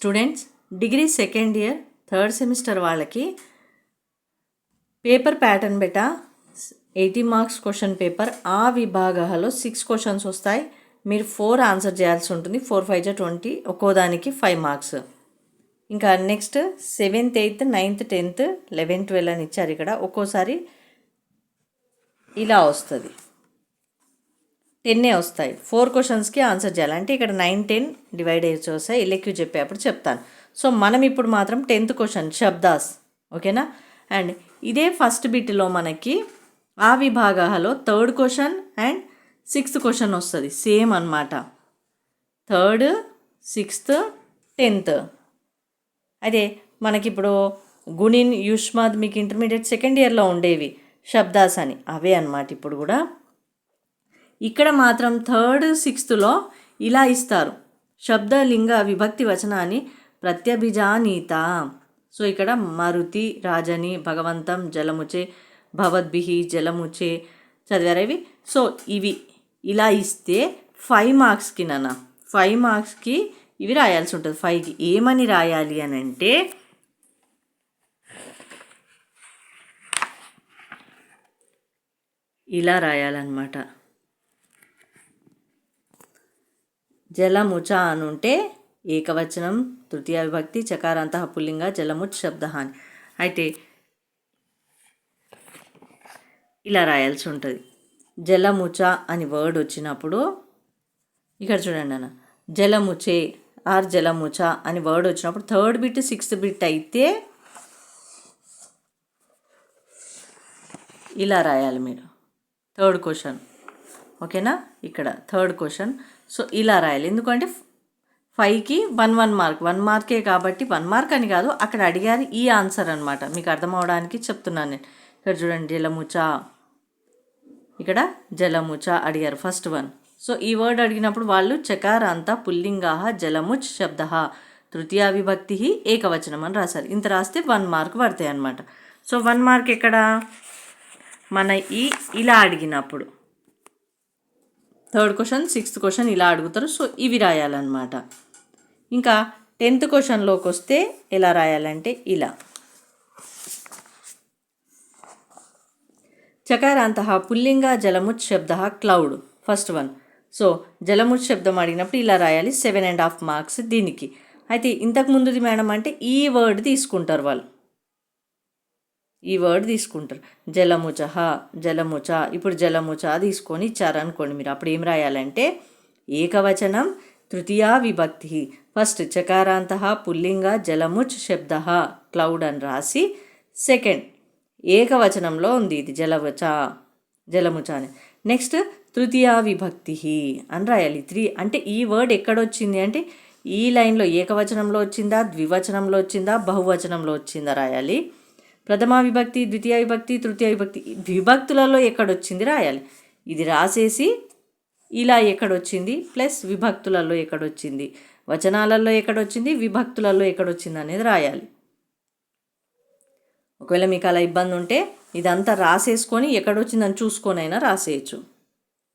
Students degree second year third semester వాళ్ళకి paper pattern బెట 80 marks question paper ఆ విభాగాలలో 6 క్వశ్చన్స్ వస్తాయి. మీరు 4 ఆన్సర్ చేయాల్సి ఉంటుంది. 4 5 20 ఒక్కోదానికి 5 మార్క్స్. ఇంకా next 7th 8th 9th 10th 11 12 అని ఇచ్చారు. ఇక్కడ ఒక్కోసారి ఇలా వస్తుంది, 10 వస్తాయి. 4 క్వశ్చన్స్కి ఆన్సర్ చేయాలి. అంటే ఇక్కడ 9 10 డివైడ్ అయ్యి వస్తాయి. ఎల్ఎక్యూ చెప్పేటప్పుడు చెప్తాను. సో మనం ఇప్పుడు మాత్రం 10th క్వశ్చన్ శబ్దాస్, ఓకేనా. అండ్ ఇదే ఫస్ట్ బిట్లో మనకి ఆ విభాగాలలో 3rd question and 6th question వస్తుంది. సేమ్ అన్నమాట. 3rd 6th 10th. అదే మనకిప్పుడు గుణిన్ యుష్మాద్ మీకు ఇంటర్మీడియట్ సెకండ్ ఇయర్లో ఉండేవి శబ్దాస్ అని, అవే అన్నమాట. ఇప్పుడు కూడా ఇక్కడ మాత్రం 3rd 6thలో ఇలా ఇస్తారు, శబ్దలింగ విభక్తి వచనాన్ని ప్రత్యభిజానీత. సో ఇక్కడ మరుతి రాజని భగవంతం జలముచే భవద్భిహి జలముచే చదివారు ఇవి. సో ఇవి ఇలా ఇస్తే 5 మార్క్స్కి 5 మార్క్స్కి ఇవి రాయాల్సి ఉంటుంది. 5కి ఏమని రాయాలి అని అంటే ఇలా రాయాలన్నమాట. జలముచ అనుంటే ఏకవచనం తృతీయ విభక్తి చకారాంత పుల్లింగ జలముచ్ శబ్ద అని. అయితే ఇలా రాయాల్సి ఉంటుంది. జలముచ అని వర్డ్ వచ్చినప్పుడు ఇక్కడ చూడండి అన్న, జలముచే ఆర్ జలముచ అని వర్డ్ వచ్చినప్పుడు 3rd బిట్ 6th బిట్ అయితే ఇలా రాయాలి మీరు. 3rd క్వశ్చన్, ఓకేనా. ఇక్కడ 3rd క్వశ్చన్. సో ఇలా రాయాలి. ఎందుకంటే 5కి 1 మార్క్, 1 మార్కే కాబట్టి 1 మార్క్ అని కాదు, అక్కడ అడిగారు ఈ ఆన్సర్ అనమాట. మీకు అర్థం అవడానికి చెప్తున్నాను నేను. ఇక్కడ చూడండి జలముచ, ఇక్కడ జలముచ అడిగారు ఫస్ట్ వన్. సో ఈ వర్డ్ అడిగినప్పుడు వాళ్ళు చకారాంత పుల్లింగా జలముచ్ శబ్ద తృతీయ విభక్తి ఏకవచనం అని రాశారు. ఇంత రాస్తే 1 మార్క్ పడతాయి అన్నమాట. సో 1 మార్క్ ఎక్కడ మన ఇలా అడిగినప్పుడు 3rd క్వశ్చన్ 6th క్వశ్చన్ ఇలా అడుగుతారు. సో ఇవి రాయాలన్నమాట. ఇంకా 10th క్వశ్చన్లోకి వస్తే ఎలా రాయాలంటే ఇలా, చకారాంత పుల్లింగ జలముచ్ శబ్ద క్లౌడ్ ఫస్ట్ వన్. సో జలముచ్ శబ్దం అడిగినప్పుడు ఇలా రాయాలి. 7.5 మార్క్స్ దీనికి. అయితే ఇంతకు ముందుది మేడం అంటే ఈ వర్డ్ తీసుకుంటారు వాళ్ళు, ఈ వర్డ్ తీసుకుంటారు. జలముచహ జలముచ, ఇప్పుడు జలముచ తీసుకొని ఇచ్చారనుకోండి మీరు, అప్పుడు ఏం రాయాలంటే ఏకవచనం తృతీయ విభక్తి ఫస్ట్ చకారాంత పుల్లింగ జలముచ్ శబ్ద క్లౌడ్ అని రాసి, సెకండ్ ఏకవచనంలో ఉంది ఇది జలముచ అని. నెక్స్ట్ తృతీయ విభక్తి అని రాయాలి. 3 అంటే ఈ వర్డ్ ఎక్కడొచ్చింది అంటే ఈ లైన్లో ఏకవచనంలో వచ్చిందా, ద్వివచనంలో వచ్చిందా, బహువచనంలో వచ్చిందా రాయాలి. ప్రథమ విభక్తి ద్వితీయ విభక్తి తృతీయ విభక్తి విభక్తులలో ఎక్కడొచ్చింది రాయాలి. ఇది రాసేసి ఇలా ఎక్కడొచ్చింది ప్లస్ విభక్తులలో ఎక్కడొచ్చింది, వచనాలలో ఎక్కడొచ్చింది, విభక్తులలో ఎక్కడొచ్చింది అనేది రాయాలి. ఒకవేళ మీకు అలా ఇబ్బంది ఉంటే ఇదంతా రాసేసుకొని ఎక్కడొచ్చిందని చూసుకొనైనా రాసేయచ్చు,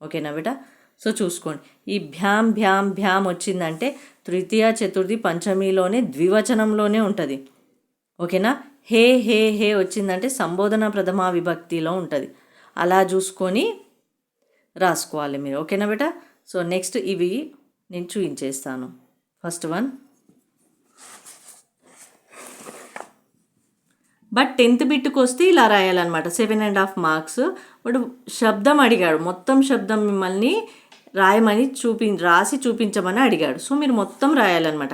ఓకేనా బేటా. సో చూసుకోండి, ఈ భ్యామ్ భ్యామ్ భ్యామ్ వచ్చిందంటే తృతీయ చతుర్థి పంచమిలోనే ద్వివచనంలోనే ఉంటుంది, ఓకేనా. హే హే హే వచ్చిందంటే సంబోధన ప్రథమ విభక్తిలో ఉంటుంది. అలా చూసుకొని రాసుకోవాలి మీరు, ఓకేనా బేటా. సో నెక్స్ట్ ఇవి నేను చూపించేస్తాను. ఫస్ట్ వన్, బట్ 10th బిట్కి వస్తే ఇలా రాయాలన్నమాట. 7.5 మార్క్స్. ఇప్పుడు శబ్దం అడిగాడు, మొత్తం శబ్దం మిమ్మల్ని రాయమని రాసి చూపించమని అడిగాడు. సో మీరు మొత్తం రాయాలన్నమాట.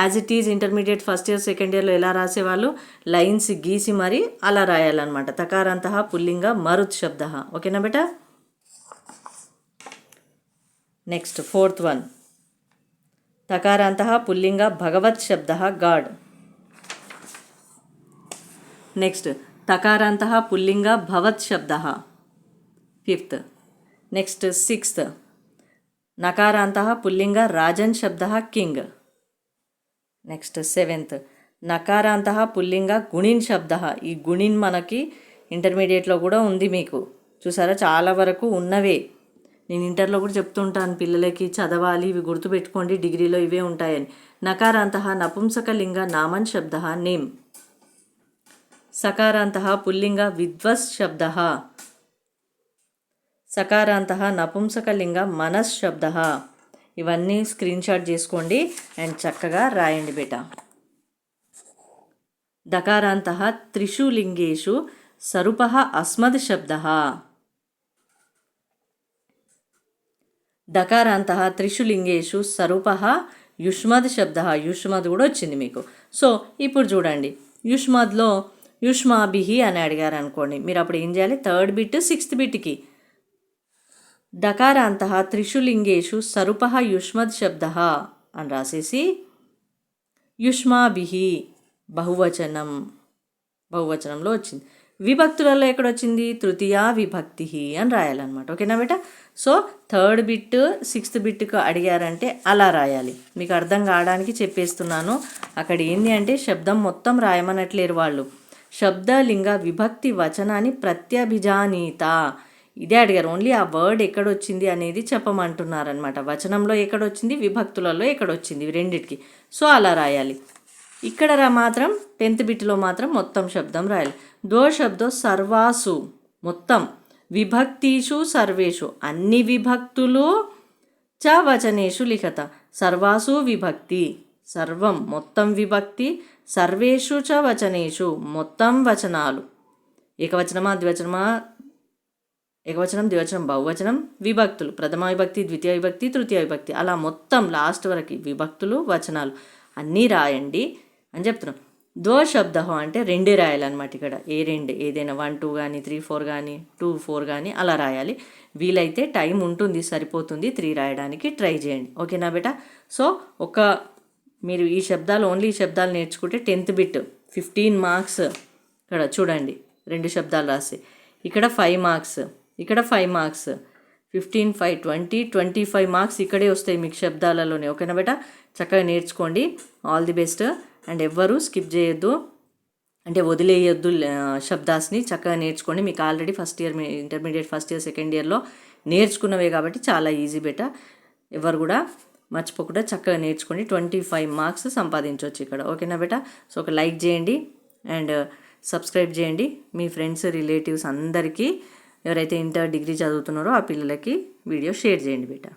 As it is intermediate first year second ఇయర్లో ఎలా రాసేవాళ్ళు లైన్స్ గీసి మరి అలా రాయాలన్నమాట. తకారాంత పుల్లింగ మరుత్ శబ్ద, ఓకేనా బేటా. నెక్స్ట్ 4th వన్, తకారాంత పుల్లింగ భగవత్ శబ్ద గాడ్. నెక్స్ట్ తకారాంత పుల్లింగ భవత్ శబ్ద 5th. నెక్స్ట్ 6th, నకారాంత పుల్లింగ రాజన్ శబ్ద కింగ్. నెక్స్ట్ 7th, నకారాంత పుల్లింగ గుణిన్ శబ్ద. ఈ గుణిన్ మనకి ఇంటర్మీడియట్లో కూడా ఉంది మీకు, చూసారా చాలా వరకు ఉన్నవే. నేను ఇంటర్లో కూడా చెప్తుంటాను పిల్లలకి, చదవాలి, ఇవి గుర్తుపెట్టుకోండి, డిగ్రీలో ఇవే ఉంటాయని. నకారాంతః నపుంసకలింగ నామన్ శబ్ద నేమ్. సకారాంతః పుల్లింగ విద్వస్ శబ్ద. సకారాంతః నపుంసకలింగ మనస్ శబ్ద. ఇవన్నీ స్క్రీన్ షాట్ చేసుకోండి అండ్ చక్కగా రాయండి బేటా. దకారాంతః త్రిషు లింగేషు సరుపః అస్మద్ శబ్దః. దకారాంతః త్రిషు లింగేషు సరుపః యుష్మద్ శబ్దః. యుష్మద్ కూడా వచ్చింది మీకు. సో ఇప్పుడు చూడండి, యుష్మద్లో యుష్మాభిహి అని అడిగారు అనుకోండి, మీరు అప్పుడు ఏం చేయాలి, థర్డ్ బిట్ సిక్స్త్ బిట్కి దకారాంతః త్రిషు లింగేషు సరుపః యుష్మద్ శబ్దః అని రాసేసి యుష్మాభిహి బహువచనంలో వచ్చింది. విభక్తులలో ఎక్కడొచ్చింది, తృతీయ విభక్తి అని రాయాలన్నమాట. ఓకేనా బేటా? సో థర్డ్ బిట్ సిక్స్త్ బిట్కు అడిగారంటే అలా రాయాలి. మీకు అర్థం కావడానికి చెప్పేస్తున్నాను. అక్కడ ఏంటి అంటే శబ్దం మొత్తం రాయమనట్లేరు వాళ్ళు. శబ్ద లింగ విభక్తి వచనాన్ని ప్రత్యభిజానీత ఇదే అడిగారు. ఓన్లీ ఆ వర్డ్ ఎక్కడొచ్చింది అనేది చెప్పమంటున్నారనమాట. వచనంలో ఎక్కడొచ్చింది, విభక్తులలో ఎక్కడొచ్చింది, రెండిటికి. సో అలా రాయాలి. ఇక్కడ మాత్రం 10th బిట్లో మాత్రం మొత్తం శబ్దం రాయాలి. దో శబ్దో సర్వాసు మొత్తం, విభక్తిషు సర్వేషు అన్ని విభక్తులు, చ వచనేషు లిఖత సర్వాసు విభక్తి సర్వం మొత్తం విభక్తి, సర్వేషు చ వచనేషు మొత్తం వచనాలు, ఏకవచనమా ద్వివచనమా, ఏకవచనం ద్వివచనం బహువచనం, విభక్తులు ప్రథమ విభక్తి ద్వితీయ విభక్తి తృతీయ విభక్తి అలా మొత్తం లాస్ట్ వరకు విభక్తులు వచనాలు అన్నీ రాయండి అని చెప్తున్నాం. దో శబ్ద అంటే రెండే రాయాలన్నమాట. ఇక్కడ ఏదైనా 1 2 కానీ 3 4 కానీ 2 4 కానీ అలా రాయాలి. వీలైతే టైం ఉంటుంది, సరిపోతుంది, 3 రాయడానికి ట్రై చేయండి. ఓకేనా బేటా? సో మీరు ఈ శబ్దాలు ఓన్లీ ఈ శబ్దాలు నేర్చుకుంటే 10th బిట్ 15 మార్క్స్. ఇక్కడ చూడండి 2 శబ్దాలు రాసి ఇక్కడ 5 మార్క్స్, ఇక్కడ 5 మార్క్స్, 15 5 20 25 మార్క్స్ ఇక్కడే వస్తాయి మీకు శబ్దాలలోనే. ఓకేనా బేటా? చక్కగా నేర్చుకోండి. All the best. అండ్ ఎవ్వరూ స్కిప్ చేయొద్దు, అంటే వదిలేయొద్దు శబ్దాస్ని. చక్కగా నేర్చుకోండి. మీకు already first year intermediate first year second ఇయర్లో నేర్చుకున్నవే కాబట్టి చాలా ఈజీ బేటా. ఎవరు కూడా మర్చిపోకుండా చక్కగా నేర్చుకోండి. 25 మార్క్స్ సంపాదించవచ్చు ఇక్కడ. ఓకేనా బేటా? సో ఒక లైక్ చేయండి అండ్ సబ్స్క్రైబ్ చేయండి. మీ ఫ్రెండ్స్ రిలేటివ్స్ అందరికీ ఎవరైతే ఇంటర్ డిగ్రీ చదువుతున్నారో ఆ పిల్లలకి వీడియో షేర్ చేయండి బేటా.